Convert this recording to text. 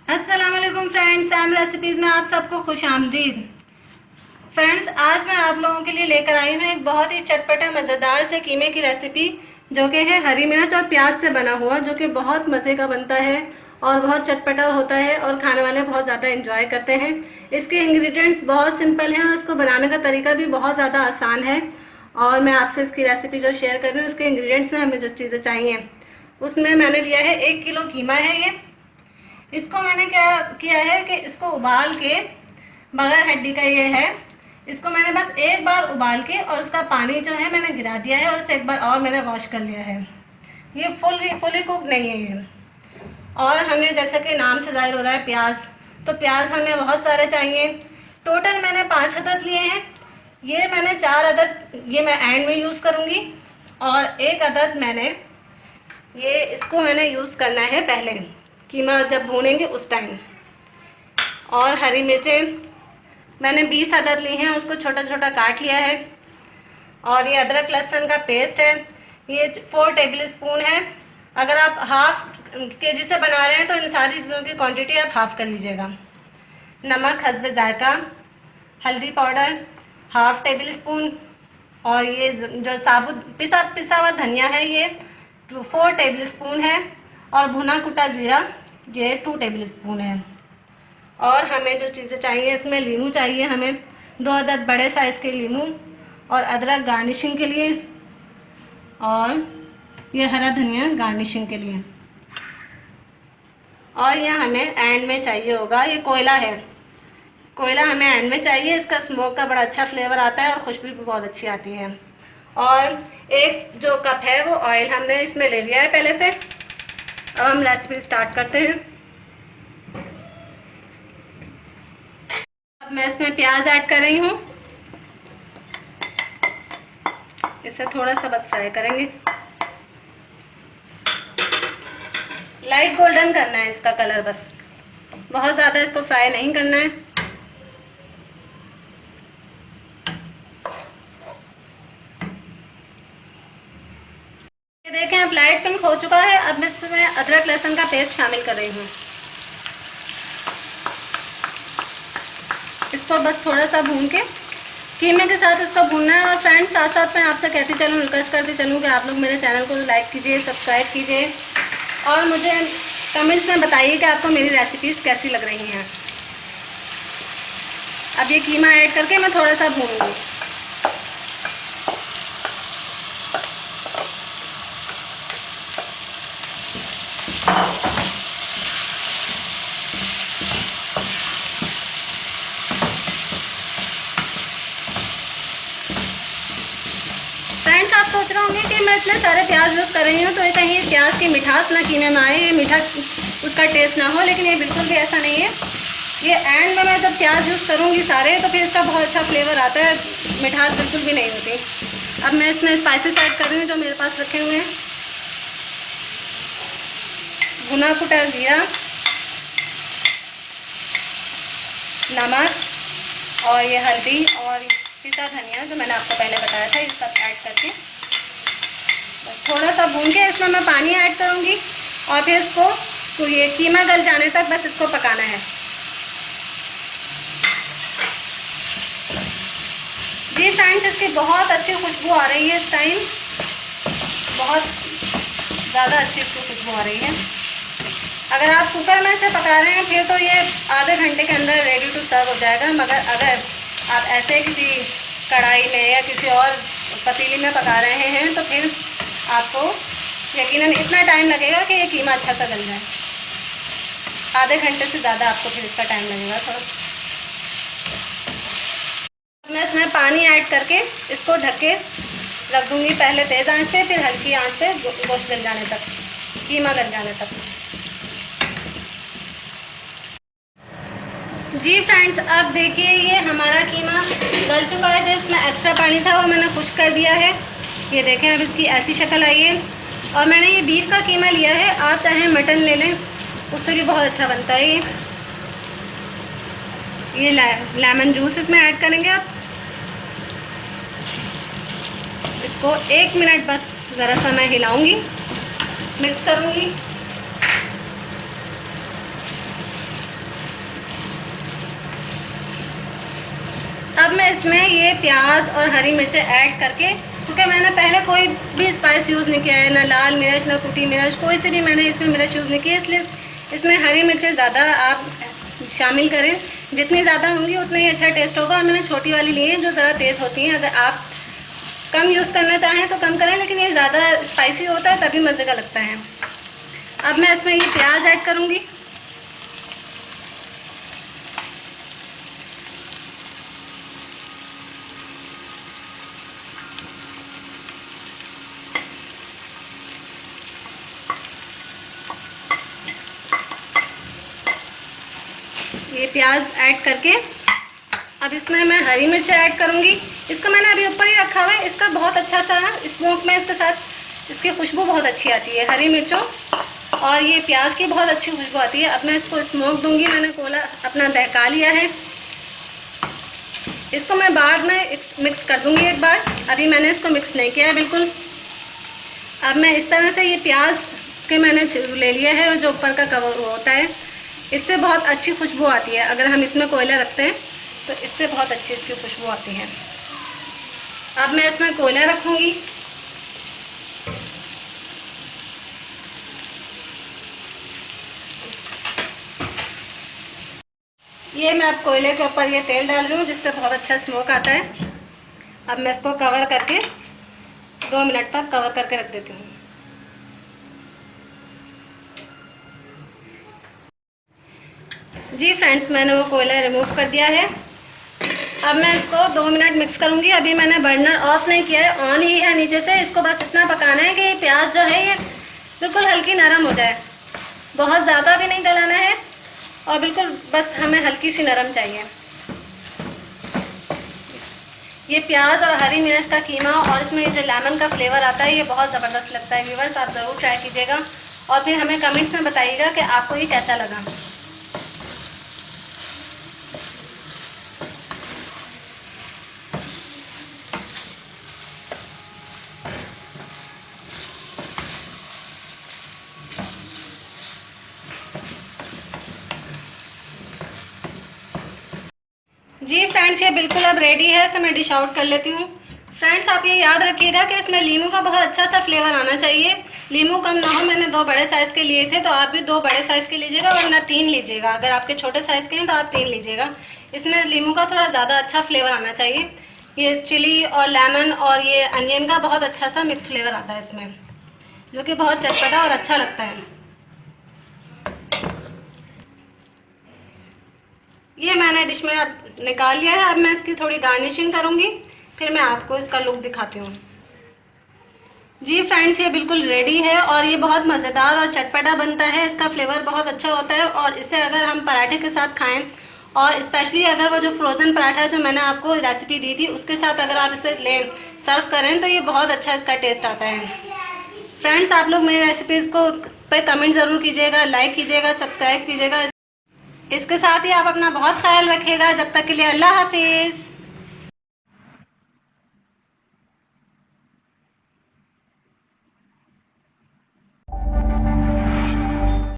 अस्सलाम वालेकुम friends, Sam recipes में आप सबको खुश आमदीद। फ्रेंड्स, आज मैं आप लोगों के लिए लेकर आई हूँ एक बहुत ही चटपटा मज़ेदार से कीमे की रेसिपी, जो कि है हरी मिर्च और प्याज से बना हुआ, जो कि बहुत मज़े का बनता है और बहुत चटपटा होता है और खाने वाले बहुत ज़्यादा एंजॉय करते हैं। इसके इंग्रेडिएंट्स बहुत सिंपल हैं और इसको बनाने का तरीका भी बहुत ज़्यादा आसान है। और मैं आपसे इसकी रेसिपी जो शेयर कर रही हूँ, उसके इंग्रेडिएंट्स में हमें जो चीज़ें चाहिए उसमें मैंने लिया है 1 किलो कीमा है ये। इसको मैंने क्या किया है कि इसको उबाल के, बगैर हड्डी का ये है, इसको मैंने बस एक बार उबाल के और उसका पानी जो है मैंने गिरा दिया है और इसे एक बार और मैंने वॉश कर लिया है। ये फुली कुक नहीं है ये। और हमें जैसे कि नाम से जाहिर हो रहा है प्याज, तो प्याज हमें बहुत सारे चाहिए। टोटल मैंने 5 अदद लिए हैं। ये मैंने 4 अदद ये मैं एंड में यूज़ करूँगी और 1 अदद इसको मैंने यूज़ करना है पहले, कीमा जब भूनेंगे उस टाइम। और हरी मिर्चें मैंने 20 अदद ली हैं, उसको छोटा छोटा काट लिया है। और ये अदरक लहसुन का पेस्ट है, ये 4 टेबल स्पून है। अगर आप हाफ केजी से बना रहे हैं तो इन सारी चीज़ों की क्वांटिटी आप हाफ कर लीजिएगा। नमक हस्बे जायका, हल्दी पाउडर हाफ टेबल स्पून, और ये जो साबुत पिसा हुआ धनिया है ये 4 टेबल स्पून है, और भुना कुटा ज़ीरा ये 2 टेबल स्पून है। और हमें जो चीज़ें चाहिए, इसमें लीमू चाहिए हमें 2 अदद बड़े साइज़ के लीमू, और अदरक गार्निशिंग के लिए, और ये हरा धनिया गार्निशिंग के लिए। और यह हमें एंड में चाहिए होगा, ये कोयला है, कोयला हमें एंड में चाहिए। इसका स्मोक का बड़ा अच्छा फ्लेवर आता है और खुशबू भी बहुत अच्छी आती है। और एक जो कप है वो ऑयल हमने इसमें ले लिया है पहले से। अब हम रेसिपी स्टार्ट करते हैं। अब मैं इसमें प्याज ऐड कर रही हूँ, इसे थोड़ा सा बस फ्राई करेंगे। लाइट गोल्डन करना है इसका कलर, बस बहुत ज़्यादा इसको फ्राई नहीं करना है। ये देखें अब लाइट पिंक हो चुका है। अब मैं इसमें अदरक लहसुन का पेस्ट शामिल कर रही हूँ। इसको बस थोड़ा सा भून के कीमे के साथ इसको भूनना है। और फ्रेंड्स, साथ साथ मैं आपसे कहती चलूँ, रिक्वेस्ट करती चलूँ कि आप लोग मेरे चैनल को लाइक कीजिए, सब्सक्राइब कीजिए, और मुझे कमेंट्स में बताइए कि आपको मेरी रेसिपीज़ कैसी लग रही हैं। अब ये कीमा ऐड करके मैं थोड़ा सा भूनूंगी। फ्रेंड्स, आप सोच रहे होंगे कि मैं इतने सारे प्याज यूज़ कर रही हूँ तो ये कहीं प्याज की मिठास ना कीमे में आए, ये मीठा उसका टेस्ट ना हो, लेकिन ये बिल्कुल भी ऐसा नहीं है। ये एंड में मैं जब प्याज यूज़ करूँगी सारे, तो फिर इसका बहुत अच्छा फ्लेवर आता है, मिठास बिल्कुल भी नहीं होती। अब मैं इसमें स्पाइसेस ऐड कर रही हूँ जो मेरे पास रखे हुए हैं। भुना कुटा जीरा, नमक, और ये हल्दी और पिसा धनिया जो मैंने आपको पहले बताया था, ये सब ऐड करके बस थोड़ा सा भून के इसमें मैं पानी ऐड करूँगी और फिर इसको तो ये कीमा गल जाने तक बस इसको पकाना है। जी फ्रेंड्स, इसकी बहुत अच्छी खुशबू आ रही है इस टाइम, बहुत ज़्यादा अच्छी इसकी खुशबू आ रही है। अगर आप कुकर में से पका रहे हैं फिर तो ये आधे घंटे के अंदर रेडी टू सर्व हो जाएगा। मगर अगर आप ऐसे किसी कढ़ाई में या किसी और पतीली में पका रहे हैं तो फिर आपको यकीनन इतना टाइम लगेगा कि ये कीमा अच्छा सा गल जाए। आधे घंटे से ज़्यादा आपको फिर इसका टाइम लगेगा थोड़ा। मैं इसमें पानी ऐड करके इसको ढक के रख दूँगी, पहले तेज़ आंच पे, फिर हल्की आंच पे गोश्त गल जाने तक, कीमा गल जाने तक। जी फ्रेंड्स, अब देखिए ये हमारा कीमा गल चुका है। जो इसमें एक्स्ट्रा पानी था वो मैंने खुश्क कर दिया है। ये देखें अब इसकी ऐसी शक्ल आई है। और मैंने ये बीफ का कीमा लिया है, आप चाहें मटन ले लें, उससे भी बहुत अच्छा बनता है ये लेमन जूस इसमें ऐड करेंगे आप। इसको 1 मिनट बस ज़रा सा मैं हिलाऊंगी, मिक्स करूंगी। अब मैं इसमें ये प्याज और हरी मिर्चें ऐड करके, क्योंकि मैंने पहले कोई भी स्पाइस यूज़ नहीं किया है, ना लाल मिर्च ना कुटी मिर्च, कोई सी भी मैंने इसमें मिर्च यूज़ नहीं की है, इसलिए इसमें हरी मिर्चें ज़्यादा आप शामिल करें। जितनी ज़्यादा होंगी उतना ही अच्छा टेस्ट होगा। और मैंने छोटी वाली ली है जो ज़रा तेज़ होती हैं। अगर आप कम यूज़ करना चाहें तो कम करें, लेकिन ये ज़्यादा स्पाइसी होता है तभी मज़े का लगता है। अब मैं इसमें ये प्याज ऐड करूँगी। ये प्याज ऐड करके अब इसमें मैं हरी मिर्च ऐड करूँगी। इसको मैंने अभी ऊपर ही रखा हुआ है। इसका बहुत अच्छा सा स्मोक में इसके साथ इसकी खुशबू बहुत अच्छी आती है, हरी मिर्चों और ये प्याज की बहुत अच्छी खुशबू आती है। अब मैं इसको स्मोक दूंगी। मैंने कोयला अपना दहका लिया है। इसको मैं बाद में मिक्स कर दूंगी एक बार। अभी मैंने इसको मिक्स नहीं किया है बिल्कुल। अब मैं इस तरह से ये प्याज के मैंने ले लिया है, जो ऊपर का कवर होता है, इससे बहुत अच्छी खुशबू आती है। अगर हम इसमें कोयला रखते हैं तो इससे बहुत अच्छी इसकी खुशबू आती है। अब मैं इसमें कोयला रखूँगी। ये मैं अब कोयले के ऊपर ये तेल डाल रही हूँ, जिससे बहुत अच्छा स्मोक आता है। अब मैं इसको कवर करके 2 मिनट तक कवर करके रख देती हूँ। जी फ्रेंड्स, मैंने वो कोयला रिमूव कर दिया है। अब मैं इसको 2 मिनट मिक्स करूँगी। अभी मैंने बर्नर ऑफ नहीं किया है, ऑन ही है नीचे से। इसको बस इतना पकाना है कि प्याज जो है ये बिल्कुल हल्की नरम हो जाए। बहुत ज़्यादा भी नहीं गलाना है और बिल्कुल बस हमें हल्की सी नरम चाहिए। ये प्याज और हरी मिर्च का कीमा और इसमें जो लेमन का फ्लेवर आता है, ये बहुत ज़बरदस्त लगता है। व्यूअर्स, आप ज़रूर ट्राई कीजिएगा और फिर हमें कमेंट्स में बताइएगा कि आपको ये कैसा लगा। जी फ्रेंड्स, ये बिल्कुल अब रेडी है, तो मैं डिश आउट कर लेती हूँ। फ्रेंड्स, आप ये याद रखिएगा कि इसमें लीमू का बहुत अच्छा सा फ्लेवर आना चाहिए। लीमू कम ना हो। मैंने 2 बड़े साइज़ के लिए थे, तो आप भी 2 बड़े साइज़ के लीजिएगा, वरना 3 लीजिएगा। अगर आपके छोटे साइज़ के हैं तो आप 3 लीजिएगा। इसमें लीमू का थोड़ा ज़्यादा अच्छा फ्लेवर आना चाहिए। ये चिली और लेमन और ये अनियन का बहुत अच्छा सा मिक्स फ्लेवर आता है इसमें, जो कि बहुत चटपटा और अच्छा लगता है। ये मैंने डिश में अब निकाल लिया है। अब मैं इसकी थोड़ी गार्निशिंग करूँगी, फिर मैं आपको इसका लुक दिखाती हूँ। जी फ्रेंड्स, ये बिल्कुल रेडी है और ये बहुत मज़ेदार और चटपटा बनता है। इसका फ्लेवर बहुत अच्छा होता है और इसे अगर हम पराठे के साथ खाएं, और स्पेशली अगर वो जो फ्रोज़न पराठा है जो मैंने आपको रेसिपी दी थी उसके साथ अगर आप इसे सर्व करें तो ये बहुत अच्छा इसका टेस्ट आता है। फ्रेंड्स, आप लोग मेरी रेसिपीज़ को पे कमेंट ज़रूर कीजिएगा, लाइक कीजिएगा, सब्सक्राइब कीजिएगा। इसके साथ ही आप अपना बहुत ख्याल रखिएगा। जब तक के लिए अल्लाह हाफिज़।